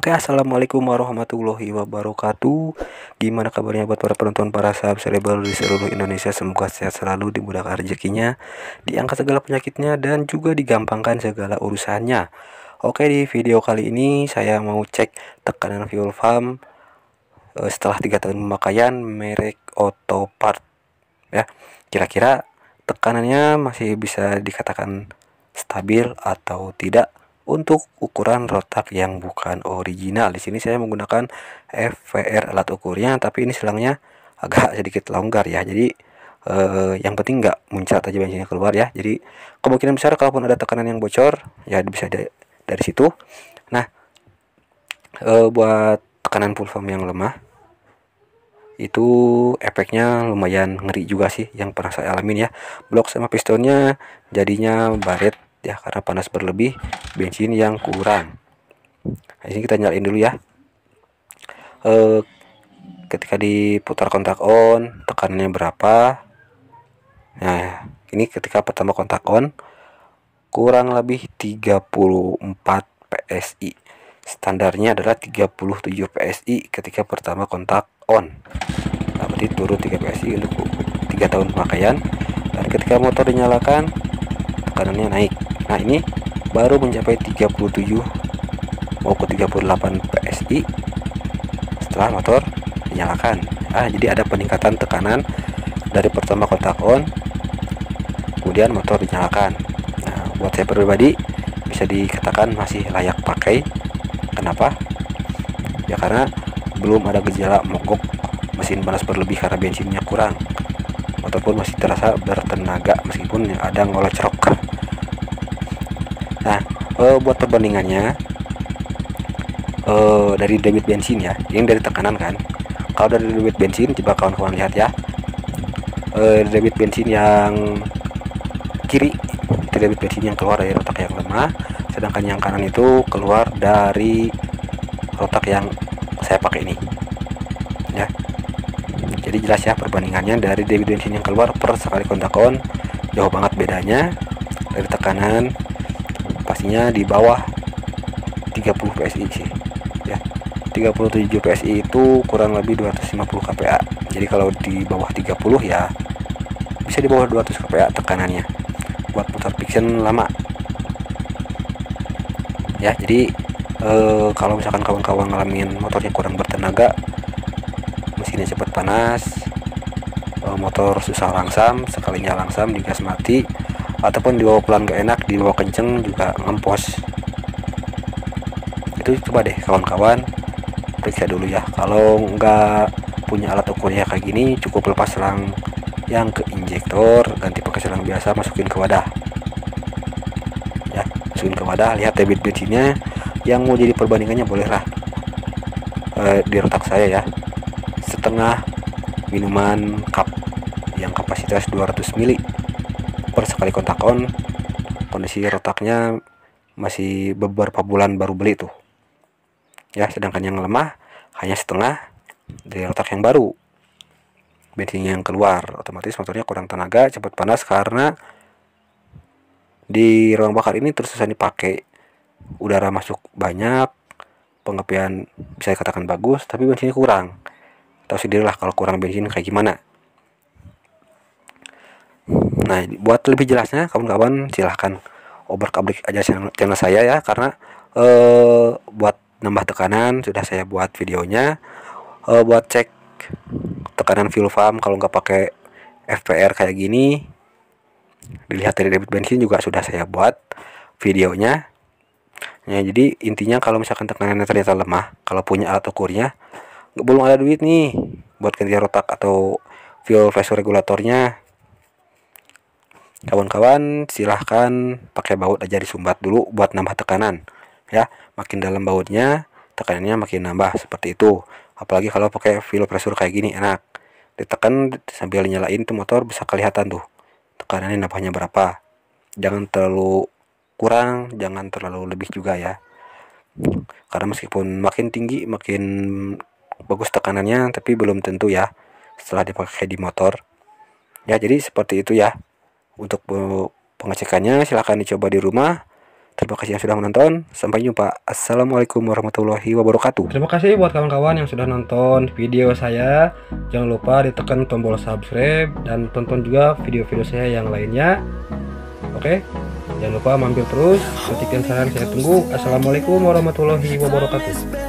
Oke, assalamualaikum warahmatullahi wabarakatuh. Gimana kabarnya buat para penonton, para sahabat selebar di seluruh Indonesia? Semoga sehat selalu, dimudahkan rezekinya, diangkat segala penyakitnya, dan juga digampangkan segala urusannya. Oke, di video kali ini saya mau cek tekanan fuel pump setelah 3 tahun pemakaian merek Otopart ya. Kira-kira tekanannya masih bisa dikatakan stabil atau tidak untuk ukuran rotak yang bukan original. Di sini saya menggunakan FVR alat ukurnya, tapi ini selangnya agak sedikit longgar ya. Jadi yang penting nggak muncrat aja bensinnya keluar ya. Jadi kemungkinan besar kalaupun ada tekanan yang bocor ya bisa dari situ. Nah, buat tekanan full pump yang lemah itu efeknya lumayan ngeri juga sih, yang pernah saya alamin ya. Blok sama pistonnya jadinya baret ya, karena panas berlebih, bensin yang kurang. Nah, ini kita nyalain dulu ya. Ketika diputar kontak on, tekanannya berapa? Nah, ini ketika pertama kontak on kurang lebih 34 PSI. Standarnya adalah 37 PSI ketika pertama kontak on. Nah, berarti turun 3 PSI untuk 3 tahun pemakaian. Dan ketika motor dinyalakan, tekanannya naik. Nah, ini baru mencapai 37 mau ke 38 PSI setelah motor dinyalakan. Nah, jadi ada peningkatan tekanan dari pertama kontak on, kemudian motor dinyalakan. Nah, buat saya pribadi bisa dikatakan masih layak pakai. Kenapa? Ya karena belum ada gejala mogok mesin panas berlebih karena bensinnya kurang, ataupun masih terasa bertenaga meskipun ada ngolocrok. Nah, buat perbandingannya dari debit bensin ya, ini dari tekanan kan. Kalau dari debit bensin, coba kawan-kawan lihat ya, debit bensin yang kiri itu debit bensin yang keluar dari rotak yang lemah, sedangkan yang kanan itu keluar dari rotak yang saya pakai ini ya. Jadi jelas ya perbandingannya, dari debit bensin yang keluar per sekali kontak on jauh banget bedanya. Dari tekanan pastinya di bawah 30 PSI sih ya. 37 PSI itu kurang lebih 250 kPa. Jadi kalau di bawah 30 ya bisa di bawah 200 kPa tekanannya buat motor fiction lama ya. Jadi kalau misalkan kawan-kawan ngalamin motornya kurang bertenaga, mesinnya cepat panas, motor susah langsam, sekalinya langsam digas mati, ataupun dibawa pelan gak enak, dibawa kenceng juga ngempos, itu coba deh kawan-kawan periksa dulu ya. Kalau nggak punya alat ukurnya kayak gini, cukup lepas selang yang ke injektor, ganti pakai selang biasa, masukin ke wadah ya. Masukin ke wadah, lihat debit bensinnya. Yang mau jadi perbandingannya bolehlah di rotak saya ya, setengah minuman cup yang kapasitas 200 ml per sekali kontak on. Kondisi rotaknya masih beberapa bulan baru beli tuh ya, sedangkan yang lemah hanya setengah dari rotak yang baru. Bensin yang keluar otomatis motornya kurang tenaga, cepat panas karena di ruang bakar ini terus susah dipakai. Udara masuk banyak, pengepian bisa dikatakan bagus, tapi bensinnya kurang. Tahu sendirilah kalau kurang bensin kayak gimana. Nah, buat lebih jelasnya kawan-kawan silahkan obrak-abrik aja channel saya ya, karena buat nambah tekanan sudah saya buat videonya. Buat cek tekanan fuel pump kalau nggak pakai FVR kayak gini, dilihat dari debit bensin juga sudah saya buat videonya. Ya, jadi intinya kalau misalkan tekanannya ternyata lemah, kalau punya alat ukurnya, belum ada duit nih buat ganti rotak atau fuel pressure regulatornya, kawan-kawan silahkan pakai baut aja disumbat dulu buat nambah tekanan ya. Makin dalam bautnya tekanannya makin nambah, seperti itu. Apalagi kalau pakai fuel pressure kayak gini, enak ditekan sambil nyalain tuh motor bisa kelihatan tuh tekanannya nambahnya berapa. Jangan terlalu kurang, jangan terlalu lebih juga ya, karena meskipun makin tinggi makin bagus tekanannya, tapi belum tentu ya setelah dipakai di motor ya. Jadi seperti itu ya. Untuk pengecekannya silahkan dicoba di rumah, Terima kasih yang sudah menonton. Sampai jumpa. Assalamualaikum warahmatullahi wabarakatuh. Terima kasih buat kawan-kawan yang sudah nonton video saya. Jangan lupa ditekan tombol subscribe dan tonton juga video-video saya yang lainnya. Oke, jangan lupa mampir terus. Kritik dan saran saya tunggu. Assalamualaikum warahmatullahi wabarakatuh.